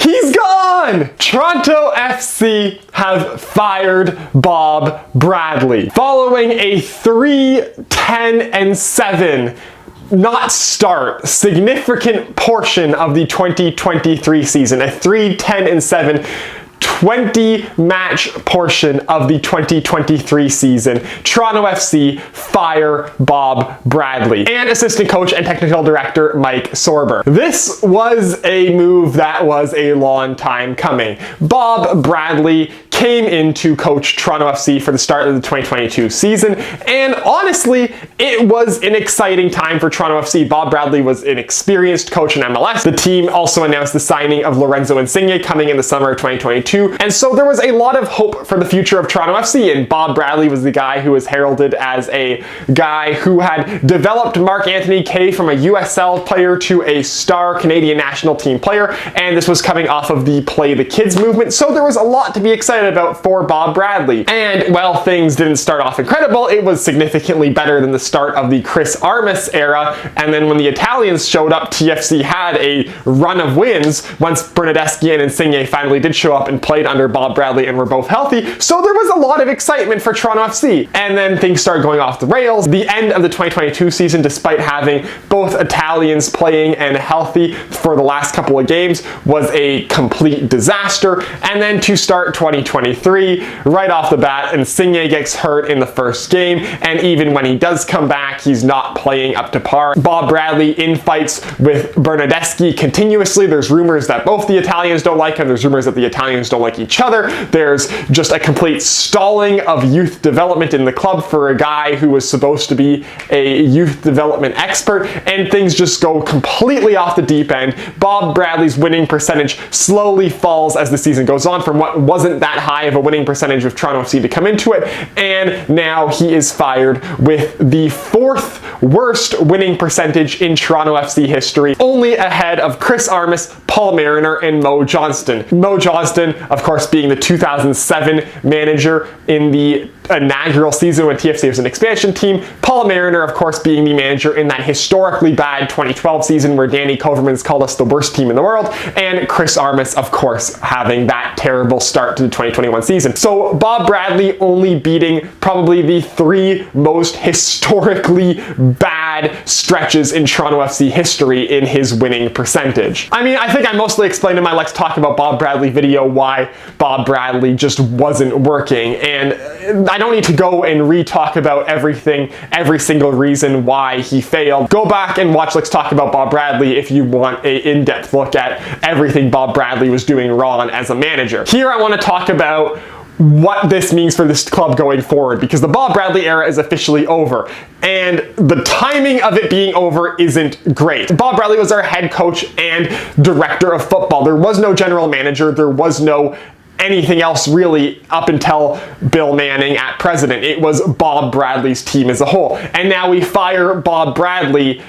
He's gone! Toronto FC have fired Bob Bradley following a 3-10-7 significant portion of the 2023 season. A 3-10-7 20-match portion of the 2023 season. Toronto FC fire Bob Bradley and assistant coach and technical director Mike Sorber. This was a move that was a long time coming. Bob Bradley came in to coach Toronto FC for the start of the 2022 season, and honestly, it was an exciting time for Toronto FC. Bob Bradley was an experienced coach in MLS. The team also announced the signing of Lorenzo Insigne coming in the summer of 2022, and so there was a lot of hope for the future of Toronto FC, and Bob Bradley was the guy who was heralded as a guy who had developed Marc-Anthony Kaye from a USL player to a star Canadian national team player, and this was coming off of the Play the Kids movement, so there was a lot to be excited about for Bob Bradley. And while things didn't start off incredible, it was significantly better than the start of the Chris Armas era, and then when the Italians showed up, TFC had a run of wins once Bernardeschi and Insigne finally did show up and played under Bob Bradley and were both healthy, so there was a lot of excitement for Toronto FC. And then things started going off the rails. The end of the 2022 season, despite having both Italians playing and healthy for the last couple of games, was a complete disaster. And then to start 2023, right off the bat, Insigne gets hurt in the first game, and even when he does come back, he's not playing up to par. Bob Bradley infights with Bernardeschi continuously. There's rumors that both the Italians don't like him. There's rumors that the Italians don't like each other. There's just a complete stalling of youth development in the club for a guy who was supposed to be a youth development expert, and things just go completely off the deep end. Bob Bradley's winning percentage slowly falls as the season goes on from what wasn't that high of a winning percentage of Toronto FC to come into it, and now he is fired with the 4th worst winning percentage in Toronto FC history, only ahead of Chris Armas, Paul Mariner, and Mo Johnston. Mo Johnston, of course, being the 2007 manager in the inaugural season when TFC was an expansion team. Paul Mariner, of course, being the manager in that historically bad 2012 season where Danny Kovermans called us the worst team in the world, and Chris Armas, of course, having that terrible start to the 2021 season. So Bob Bradley only beating probably the 3 most historically bad stretches in Toronto FC history in his winning percentage. I mean, I think I mostly explained in my Let's Talk About Bob Bradley video why Bob Bradley just wasn't working, and I don't need to go and re-talk about everything, every single reason why he failed. Go back and watch Let's Talk About Bob Bradley if you want an in-depth look at everything Bob Bradley was doing wrong as a manager. Here I want to talk about what this means for this club going forward, because the Bob Bradley era is officially over, and the timing of it being over isn't great. Bob Bradley was our head coach and director of football. There was no general manager, there was no anything else really up until Bill Manning at president. It was Bob Bradley's team as a whole. And now we fire Bob Bradley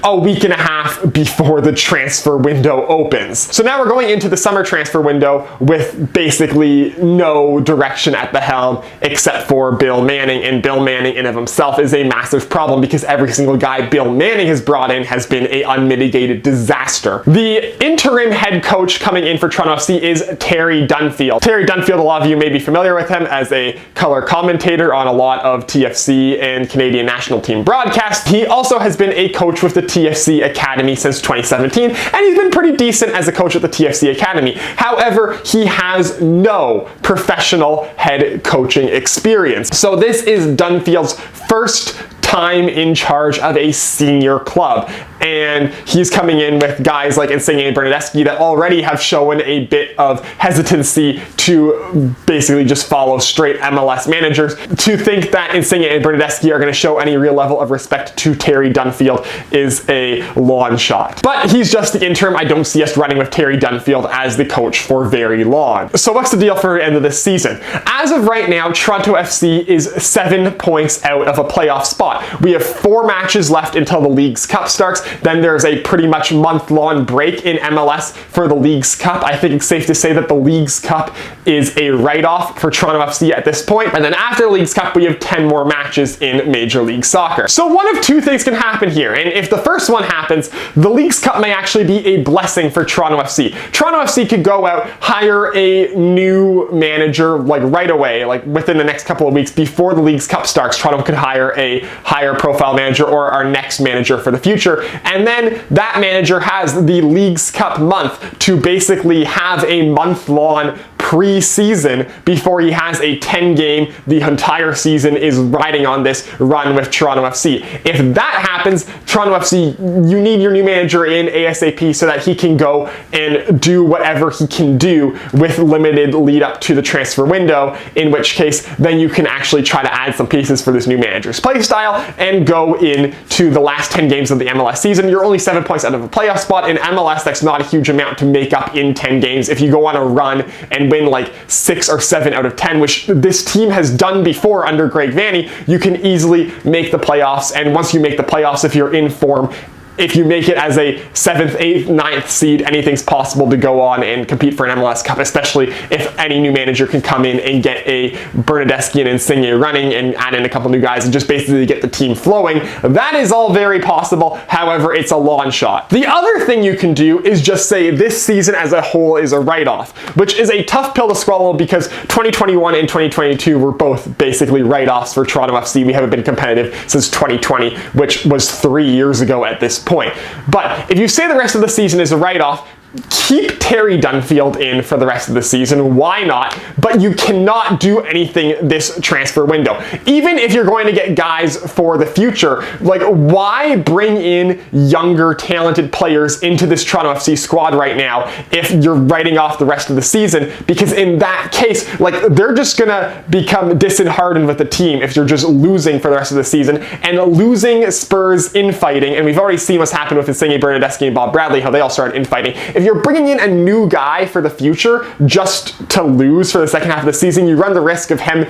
a week and a half before the transfer window opens. So now we're going into the summer transfer window with basically no direction at the helm except for Bill Manning, and Bill Manning in of himself is a massive problem because every single guy Bill Manning has brought in has been an unmitigated disaster. The interim head coach coming in for Toronto FC is Terry Dunfield. Terry Dunfield, a lot of you may be familiar with him as a color commentator on a lot of TFC and Canadian national team broadcasts. He also has been a coach with the TFC Academy since 2017, and he's been pretty decent as a coach at the TFC Academy. However, he has no professional head coaching experience. So this is Dunfield's first time in charge of a senior club, and he's coming in with guys like Insigne and Bernardeschi that already have shown a bit of hesitancy to basically just follow straight MLS managers. To think that Insigne and Bernardeschi are going to show any real level of respect to Terry Dunfield is a long shot. But he's just the interim. I don't see us running with Terry Dunfield as the coach for very long. So what's the deal for the end of this season? As of right now, Toronto FC is 7 points out of a playoff spot. We have 4 matches left until the Leagues Cup starts. Then there's a pretty much month-long break in MLS for the Leagues Cup. I think it's safe to say that the Leagues Cup is a write-off for Toronto FC at this point. And then after the Leagues Cup, we have 10 more matches in Major League Soccer. So one of two things can happen here. And if the first one happens, the Leagues Cup may actually be a blessing for Toronto FC. Toronto FC could go out, hire a new manager like right away, like within the next couple of weeks before the Leagues Cup starts. Toronto could hire a higher profile manager or our next manager for the future. And then that manager has the Leagues Cup month to basically have a month-long pre-season before he has a 10-game, the entire season is riding on this run with Toronto FC. If that happens, Toronto FC, you need your new manager in ASAP so that he can go and do whatever he can do with limited lead up to the transfer window, in which case then you can actually try to add some pieces for this new manager's play style and go into the last 10 games of the MLS season. You're only 7 points out of a playoff spot. In MLS, that's not a huge amount to make up in 10 games. If you go on a run and win like 6 or 7 out of 10, which this team has done before under Greg Vanney, you can easily make the playoffs. And once you make the playoffs, if you're in form, if you make it as a 7th, 8th, 9th seed, anything's possible to go on and compete for an MLS Cup, especially if any new manager can come in and get a Bernardeschi and Insigne running and add in a couple new guys and just basically get the team flowing. That is all very possible. However, it's a long shot. The other thing you can do is just say this season as a whole is a write-off, which is a tough pill to swallow because 2021 and 2022 were both basically write-offs for Toronto FC. We haven't been competitive since 2020, which was 3 years ago at this point. But if you say the rest of the season is a write-off, keep Terry Dunfield in for the rest of the season. Why not? But you cannot do anything this transfer window. Even if you're going to get guys for the future, like why bring in younger, talented players into this Toronto FC squad right now if you're writing off the rest of the season? Because in that case, like they're just gonna become disheartened with the team if you're just losing for the rest of the season, and losing spurs infighting. And we've already seen what's happened with Insigne, Bernardeschi, and Bob Bradley, how they all started infighting. If you're bringing in a new guy for the future just to lose for the second half of the season, you run the risk of him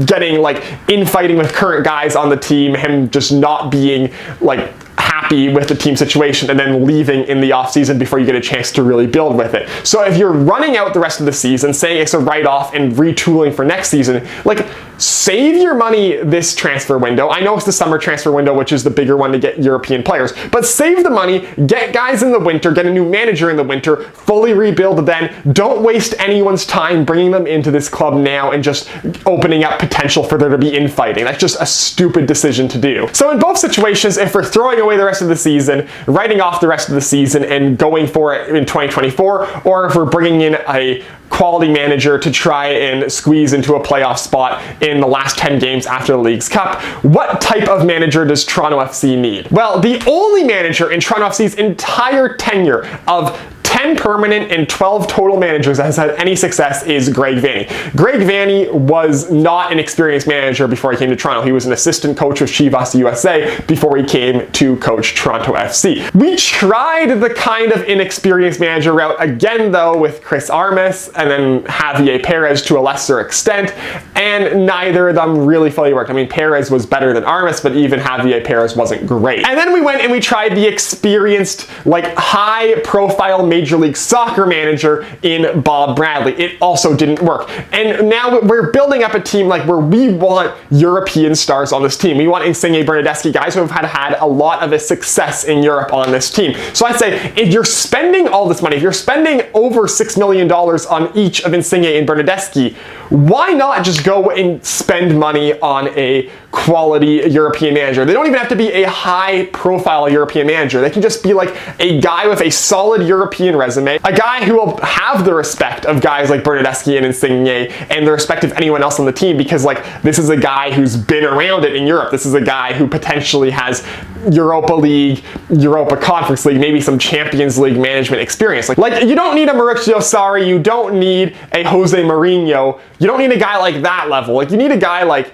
getting like infighting with current guys on the team, him just not being like happy with the team situation and then leaving in the offseason before you get a chance to really build with it. So if you're running out the rest of the season, saying it's a write-off and retooling for next season, like save your money this transfer window. I know it's the summer transfer window, which is the bigger one to get European players, but save the money, get guys in the winter, get a new manager in the winter, fully rebuild then. Don't waste anyone's time bringing them into this club now and just opening up potential for there to be infighting. That's just a stupid decision to do. So in both situations, if we're throwing away the rest of the season, writing off the rest of the season and going for it in 2024, or if we're bringing in a quality manager to try and squeeze into a playoff spot in the last 10 games after the Leagues Cup, what type of manager does Toronto FC need? Well, the only manager in Toronto FC's entire tenure of 10 permanent and 12 total managers that has had any success is Greg Vanney. Greg Vanney was not an experienced manager before he came to Toronto. He was an assistant coach with Chivas USA before he came to coach Toronto FC. We tried the kind of inexperienced manager route again though with Chris Armas and then Javier Perez to a lesser extent, and neither of them really fully worked. I mean, Perez was better than Armas, but even Javier Perez wasn't great. And then we went and we tried the experienced, like high profile Major League Soccer manager in Bob Bradley. It also didn't work. And now we're building up a team like where we want European stars on this team. We want Insigne, Bernardeschi, guys who have had a lot of a success in Europe on this team. So I'd say if you're spending all this money, if you're spending over $6 million on each of Insigne and Bernardeschi, why not just go and spend money on a quality European manager? They don't even have to be a high profile European manager. They can just be like a guy with a solid European resume, a guy who will have the respect of guys like Bernardeschi and Insigne and the respect of anyone else on the team, because like this is a guy who's been around it in Europe. This is a guy who potentially has Europa League, Europa Conference League, maybe some Champions League management experience. Like you don't need a Maurizio Sarri, you don't need a Jose Mourinho, you don't need a guy like that level. Like you need a guy like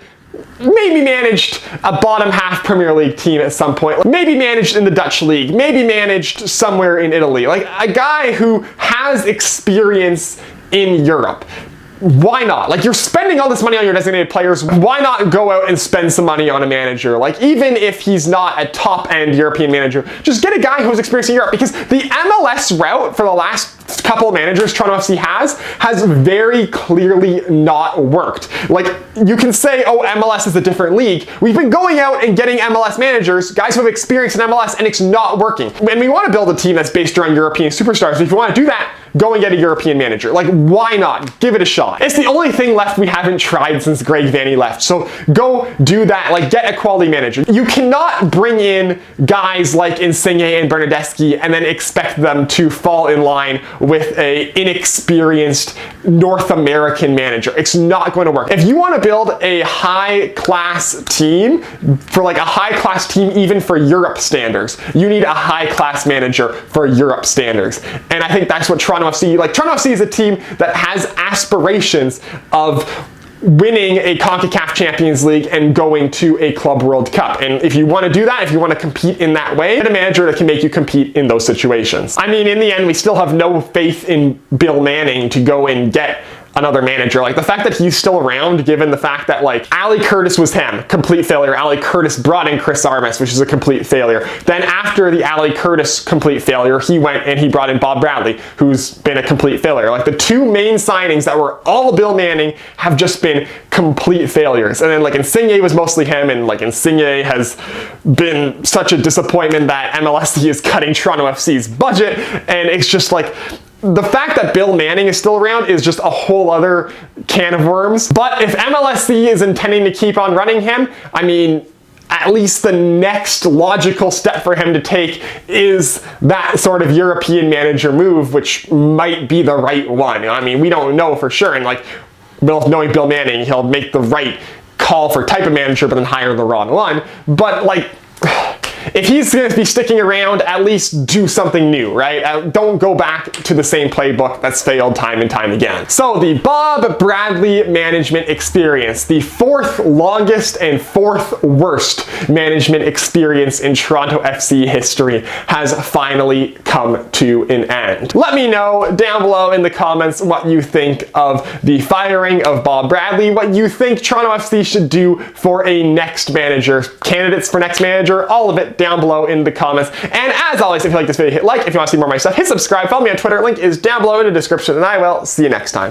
maybe managed a bottom half Premier League team at some point, maybe managed in the Dutch league, maybe managed somewhere in Italy, like a guy who has experience in Europe. why not? Like, you're spending all this money on your designated players. Why not go out and spend some money on a manager? Like, even if he's not a top-end European manager, just get a guy who's experienced in Europe, because the MLS route for the last couple of managers Toronto FC has very clearly not worked. Like, you can say, oh, MLS is a different league. We've been going out and getting MLS managers, guys who have experience in MLS, and it's not working. And we want to build a team that's based around European superstars. If you want to do that, go and get a European manager. Like, why not? Give it a shot. It's the only thing left we haven't tried since Greg Vanney left. So go do that. Like, get a quality manager. You cannot bring in guys like Insigne and Bernardeschi and then expect them to fall in line with a inexperienced North American manager. It's not going to work. If you want to build a high-class team, for like a high-class team even for Europe standards, you need a high-class manager for Europe standards. And I think that's what Toronto FC, like, Toronto FC is a team that has aspirations of winning a CONCACAF Champions League and going to a Club World Cup. And if you want to do that, if you want to compete in that way, get a manager that can make you compete in those situations. I mean, in the end, we still have no faith in Bill Manning to go and get another manager. Like, the fact that he's still around, given the fact that, like, Ali Curtis was him, complete failure. Ali Curtis brought in Chris Armas, which is a complete failure. Then after the Ali Curtis complete failure, he went and he brought in Bob Bradley, who's been a complete failure. Like, the two main signings that were all Bill Manning have just been complete failures. And then, like, Insigne was mostly him, and, like, Insigne has been such a disappointment that MLSE is cutting Toronto FC's budget, and it's just like, the fact that Bill Manning is still around is just a whole other can of worms. But if MLSE is intending to keep on running him, I mean, at least the next logical step for him to take is that sort of European manager move, which might be the right one. I mean, we don't know for sure, and like, knowing Bill Manning, he'll make the right call for type of manager, but then hire the wrong one. But like, if he's going to be sticking around, at least do something new, right? Don't go back to the same playbook that's failed time and time again. So the Bob Bradley management experience, the fourth longest and fourth worst management experience in Toronto FC history, has finally come to an end. Let me know down below in the comments what you think of the firing of Bob Bradley, what you think Toronto FC should do for a next manager, candidates for next manager, all of it down below in the comments. And as always, if you like this video, hit like. If you want to see more of my stuff, hit subscribe. Follow me on Twitter. Link is down below in the description, and I will see you next time.